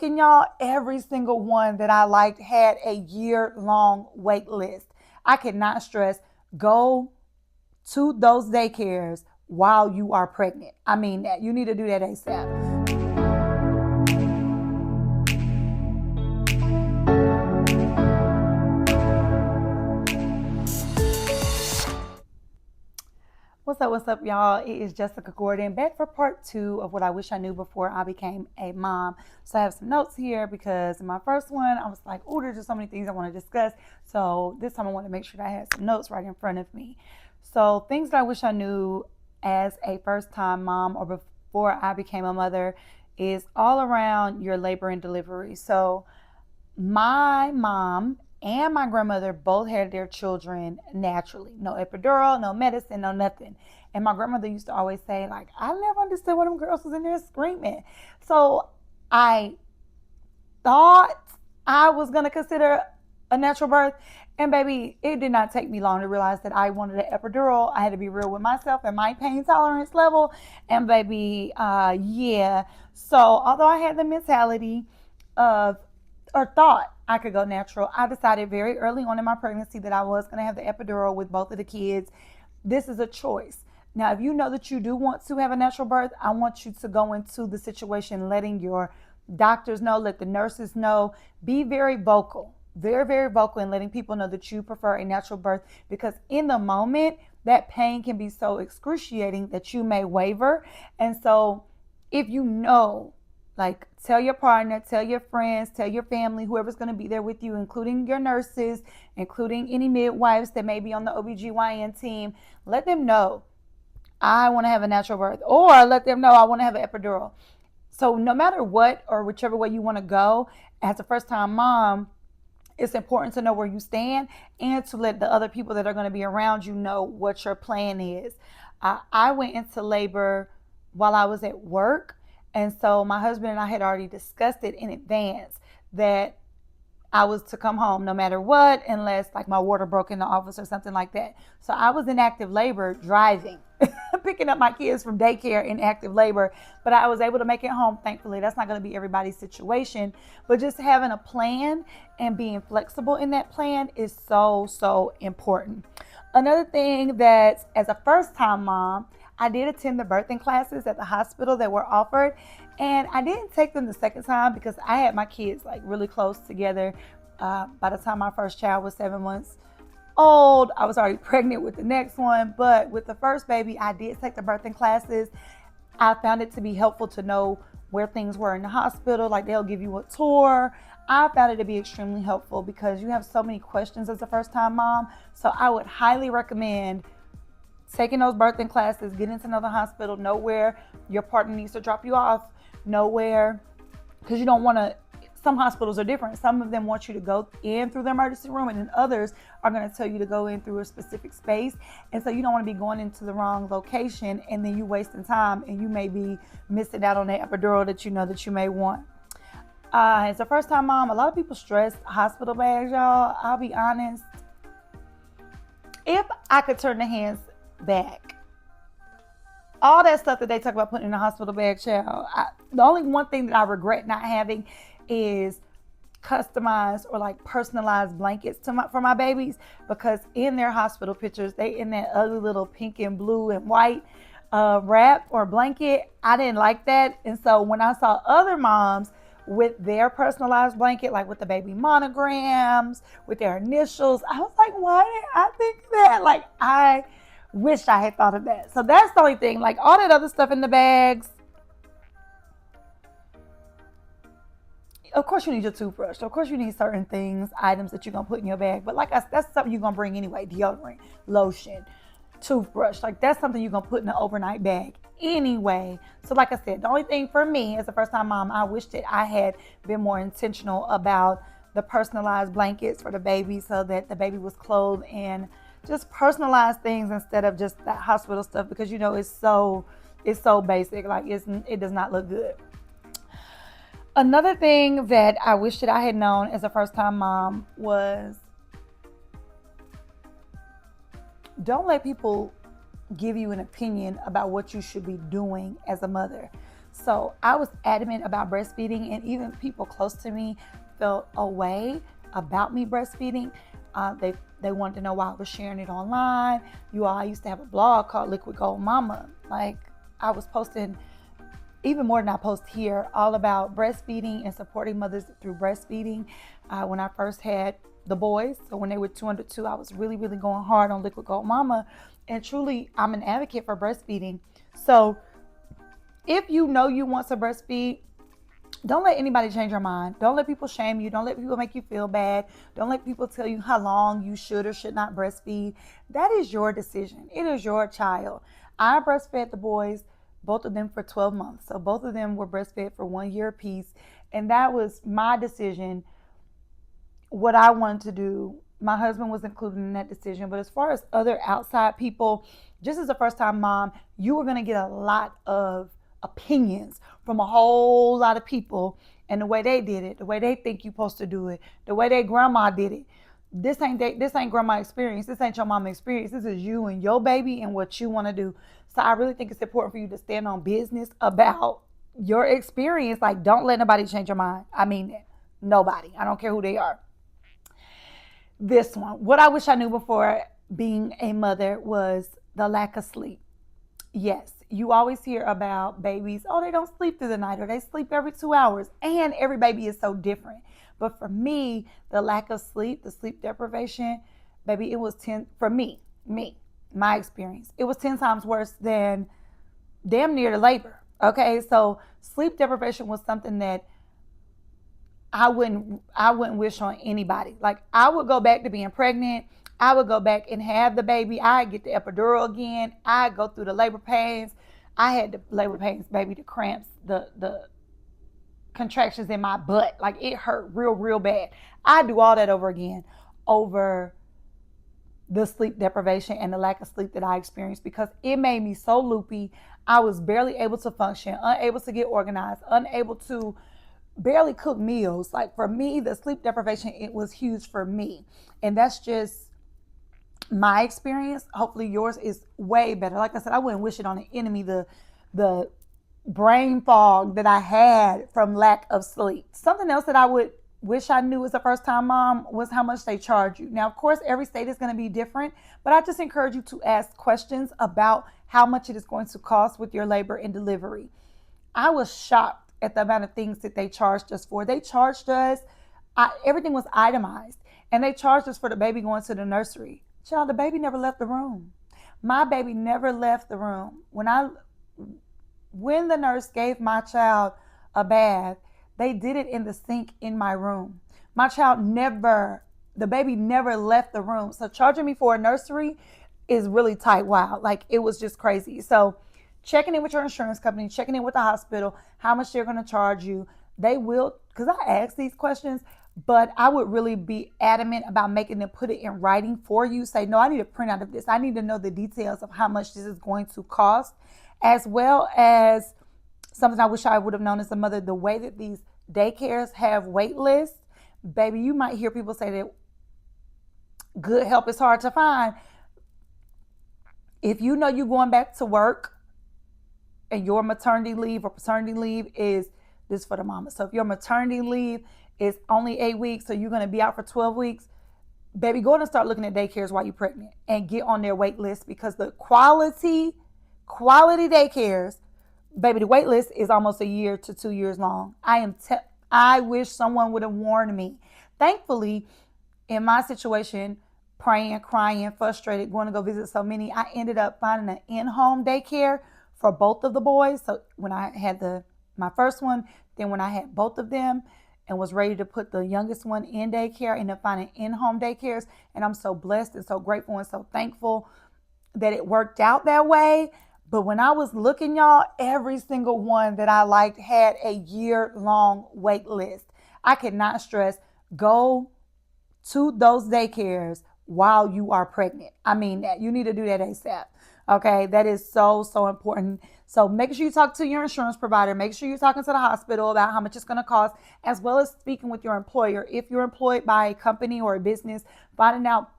And y'all, every single one that I liked had a year-long wait list. I cannot stress, go to those daycares while you are pregnant. I mean that. You need to do that ASAP. What's up, y'all? It is Jessica Gordon back for part two of what I wish I knew before I became a mom. So I have some notes here because in my first one, I was like, oh, there's just so many things I want to discuss. So this time I want to make sure that I had some notes right in front of me. So things that I wish I knew as a first time mom or before I became a mother is all around your labor and delivery. So my mom and my grandmother both had their children naturally. No epidural, no medicine, no nothing. And my grandmother used to always say, like, I never understood why them girls was in there screaming. So I thought I was gonna consider a natural birth. And baby, it did not take me long to realize that I wanted an epidural. I had to be real with myself and my pain tolerance level. And baby, yeah. So although I had the mentality of or thought I could go natural, I decided very early on in my pregnancy that I was going to have the epidural with both of the kids. This is a choice. Now, if you know that you do want to have a natural birth, I want you to go into the situation letting your doctors know, let the nurses know, be very vocal, very, very vocal in letting people know that you prefer a natural birth because in the moment, that pain can be so excruciating that you may waver. And so if you know, like, tell your partner, tell your friends, tell your family, whoever's going to be there with you, including your nurses, including any midwives that may be on the OBGYN team, let them know I want to have a natural birth, or let them know I want to have an epidural. So no matter what or whichever way you want to go, as a first time mom, it's important to know where you stand and to let the other people that are going to be around you know what your plan is. I went into labor while I was at work. And so my husband and I had already discussed it in advance that I was to come home no matter what, unless like my water broke in the office or something like that. So I was in active labor driving, picking up my kids from daycare in active labor, but I was able to make it home. Thankfully, that's not going to be everybody's situation, but just having a plan and being flexible in that plan is so, so important. Another thing that as a first time mom, I did attend the birthing classes at the hospital that were offered, and I didn't take them the second time because I had my kids like really close together. By the time my first child was 7 months old, I was already pregnant with the next one. But with the first baby, I did take the birthing classes. I found it to be helpful to know where things were in the hospital, like they'll give you a tour. I found it to be extremely helpful because you have so many questions as a first time mom. So I would highly recommend taking those birthing classes, getting to know the hospital, know where your partner needs to drop you off, know where, because you don't want to, some hospitals are different. Some of them want you to go in through the emergency room, and then others are going to tell you to go in through a specific space. And so you don't want to be going into the wrong location and then you wasting time and you may be missing out on the epidural that you know that you may want. As a first time mom, a lot of people stress hospital bags, y'all. I'll be honest. If I could turn the hands back, all that stuff that they talk about putting in a hospital bag, child, the only one thing that I regret not having is customized or like personalized blankets for my babies, because in their hospital pictures, they in that ugly little pink and blue and white wrap or blanket. I didn't like that. And so when I saw other moms with their personalized blanket, like with the baby monograms, with their initials, I was like, why didn't I think of that? Like, I wish I had thought of that. So that's the only thing. Like all that other stuff in the bags, of course you need your toothbrush. Of course you need certain things, items that you're going to put in your bag. But like that's something you're going to bring anyway. Deodorant, lotion, toothbrush. Like that's something you're going to put in an overnight bag anyway. So like I said, the only thing for me as a first time mom, I wish that I had been more intentional about the personalized blankets for the baby so that the baby was clothed in just personalized things instead of just that hospital stuff, because you know it's so basic. Like it does not look good. Another thing that I wish that I had known as a first time mom was don't let people give you an opinion about what you should be doing as a mother. So I was adamant about breastfeeding, and even people close to me felt a way about me breastfeeding. They wanted to know why I was sharing it online. I used to have a blog called Liquid Gold Mama. Like, I was posting even more than I post here, all about breastfeeding and supporting mothers through breastfeeding. When I first had the boys, so when they were 2 under 2, I was really, really going hard on Liquid Gold Mama. And truly, I'm an advocate for breastfeeding. So if you know you want to breastfeed, don't let anybody change your mind. Don't let people shame you. Don't let people make you feel bad. Don't let people tell you how long you should or should not breastfeed. That is your decision. It is your child. I breastfed the boys, both of them, for 12 months. So both of them were breastfed for 1 year apiece. And that was my decision, what I wanted to do. My husband was included in that decision. But as far as other outside people, just as a first time mom, you are going to get a lot of opinions from a whole lot of people, and the way they did it, the way they think you're supposed to do it, the way their grandma did it. This ain't grandma experience. This ain't your mama experience. This is you and your baby and what you want to do. So I really think it's important for you to stand on business about your experience. Like, don't let nobody change your mind. I mean, nobody. I don't care who they are. This one, what I wish I knew before being a mother was the lack of sleep. Yes, you always hear about babies, oh, they don't sleep through the night, or they sleep every 2 hours. And every baby is so different. But for me, the lack of sleep, the sleep deprivation, baby, it was 10, for my experience, it was 10 times worse than damn near the labor. Okay, so sleep deprivation was something that I wouldn't wish on anybody. Like, I would go back to being pregnant. I would go back and have the baby. I'd get the epidural again. I'd go through the labor pains. I had the labor pains, baby, the cramps, the contractions in my butt. Like, it hurt real, real bad. I'd do all that over again, over the sleep deprivation and the lack of sleep that I experienced, because it made me so loopy. I was barely able to function, unable to get organized, unable to barely cook meals. Like, for me, the sleep deprivation, it was huge for me. And that's just my experience. Hopefully yours is way better. Like I said, I wouldn't wish it on the enemy, the brain fog that I had from lack of sleep. Something else that I would wish I knew as a first time mom was how much they charge you. Now, of course, every state is going to be different, but I just encourage you to ask questions about how much it is going to cost with your labor and delivery. I was shocked at the amount of things that they charged us for. They charged us, everything was itemized, and they charged us for the baby going to the nursery. Child, the baby never left the room. My baby never left the room. When the nurse gave my child a bath, they did it in the sink in my room. The baby never left the room. So charging me for a nursery is really tight. Wow. Like, it was just crazy. So checking in with your insurance company, checking in with the hospital, how much they're going to charge you. They will, because I ask these questions, but I would really be adamant about making them put it in writing for you. Say, no, I need a printout of this. I need to know the details of how much this is going to cost, as well as something I wish I would have known as a mother, the way that these daycares have wait lists. Baby, you might hear people say that good help is hard to find. If you know you're going back to work and your maternity leave or paternity leave is this for the mama. So if your maternity leave is only 8 weeks, so you're going to be out for 12 weeks, baby, go ahead and start looking at daycares while you're pregnant and get on their wait list, because the quality daycares, baby, the wait list is almost a year to 2 years long. I wish someone would have warned me. Thankfully, in my situation, praying, crying, frustrated, going to go visit so many, I ended up finding an in-home daycare for both of the boys. So when I had my first one, then when I had both of them and was ready to put the youngest one in daycare, I ended up finding in-home daycares. And I'm so blessed and so grateful and so thankful that it worked out that way. But when I was looking, y'all, every single one that I liked had a year-long wait list. I cannot stress, go to those daycares while you are pregnant. I mean, that you need to do that ASAP. Okay, that is so, so important. So make sure you talk to your insurance provider. Make sure you're talking to the hospital about how much it's going to cost, as well as speaking with your employer. If you're employed by a company or a business, finding out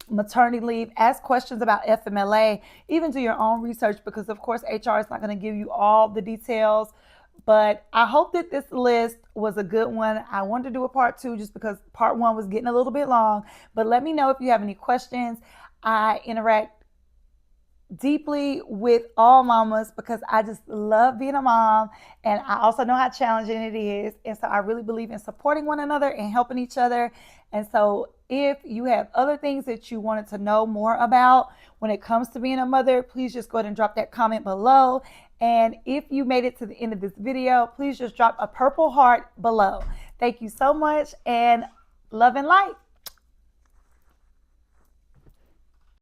maternity leave, ask questions about FMLA, even do your own research, because of course HR is not going to give you all the details But I hope that this list was a good one. I wanted to do a part 2 just because part 1 was getting a little bit long. But let me know if you have any questions. I interact deeply with all mamas because I just love being a mom, and I also know how challenging it is. And so I really believe in supporting one another and helping each other. And so if you have other things that you wanted to know more about when it comes to being a mother, please just go ahead and drop that comment below. And if you made it to the end of this video, please just drop a purple heart below. Thank you so much, and love and light.